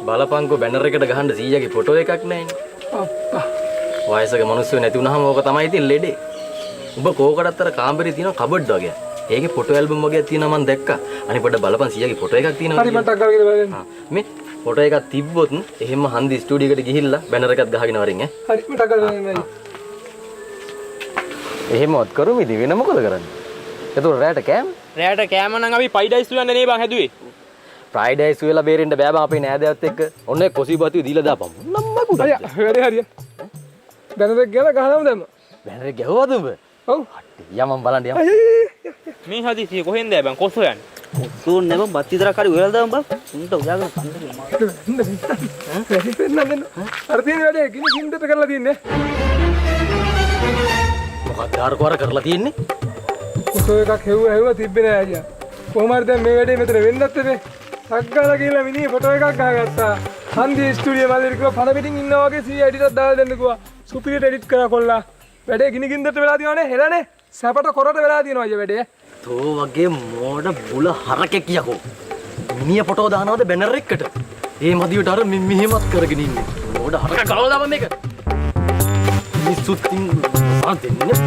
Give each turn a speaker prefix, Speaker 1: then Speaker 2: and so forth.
Speaker 1: බලපංකෝ banner එකට ගහන්න 100ගේ photo එකක් නැහැනේ.
Speaker 2: අප්පා.
Speaker 1: වයසක මිනිස්සු නැති වුනහම ඕක තමයි ඉතින් ලෙඩේ. උඹ කෝකටත් අර කාමරේ තියෙන කබඩ් වගේ. ඒකේ ෆොටෝ ඇල්බම් වගේක් තියෙනවා මම දැක්කා. අනිත් පොඩ බලපන් 100ගේ ෆොටෝ එකක් තියෙනවා.
Speaker 2: හරි මට අක්කල් කියලා බලන්න.
Speaker 1: මේ ෆොටෝ එකක් තිබ්බොත් එහෙම හන්දි ස්ටුඩියෝ එකට ගිහිල්ලා බැනර් එකක් ගහගෙන වරින් ඈ.
Speaker 2: හරි මට අක්කල් බලන්න.
Speaker 1: එහෙමවත් කරුම ඉතින් වෙන මොකද කරන්නේ? එතකොට රැට කෑම?
Speaker 3: රැට කෑම නම් අපි ෆ්‍රයිඩ් රයිස් උයන්නේ නේ බං හැදුවේ.
Speaker 1: ෆ්‍රයිඩ් රයිස් වෙලා බේරෙන්න බෑ බං අපේ නෑදෑයත් එක්ක. ඔන්න කොසි බතිය දීලා දාපන්. නම්මකුට.
Speaker 2: හරි. බැනරෙක් ගිහලා ගහනම දැම්ම.
Speaker 1: බැනර් එක ගැහුවද උඹ?
Speaker 2: ඔව්.
Speaker 1: යමම් බලන්න යමම්.
Speaker 3: මේ හදිසිය කොහෙන්ද බං කොස් හොයන්නේ?
Speaker 4: කොස්සෝන් නෙම බත් විතරක් හරි උයලා දාමු බං. උන්ට උයාගෙන කන්න
Speaker 2: දෙන්න. අර තියෙන වැඩේ ගිනි ගින්දට කරලා තියන්නේ.
Speaker 1: මොකක්ද අර කොර කරලා තියෙන්නේ?
Speaker 2: ෆොටෝ එකක් හෙව්ව තිබ්බේ නෑ අයියා. කොහොම හරි දැන් මේ වැඩේ මෙතන වෙන්නත් එපේ. සක්ගාලා කියලා මිනිහ ෆොටෝ එකක් ගහගත්තා. හන්දි ස්ටුඩියෝ මල්ලි කිව්වා පණ පිටින් ඉන්නවා වගේ සී එඩිටක් දාලා දෙන්න කිව්වා. සුපිරියට එඩිට් කරා කොල්ලා. වැඩේ ගිනි ගින්දට වෙලා තියෙනවනේ හෙලනේ. සැපට කොරට වෙලා තියෙනවා අයියා වැඩේ.
Speaker 1: තෝ වගේ මෝඩ බුල හරකෙක් යකෝ. මිනිහ ෆොටෝ දානවද බැනර් එකකට? ඒ මදියට අර මෙහෙමත් කරගෙන ඉන්නේ. මෝඩ හරක කලව දාපන් මේක. මිනිස්සුත් තින් දෙන්නේ.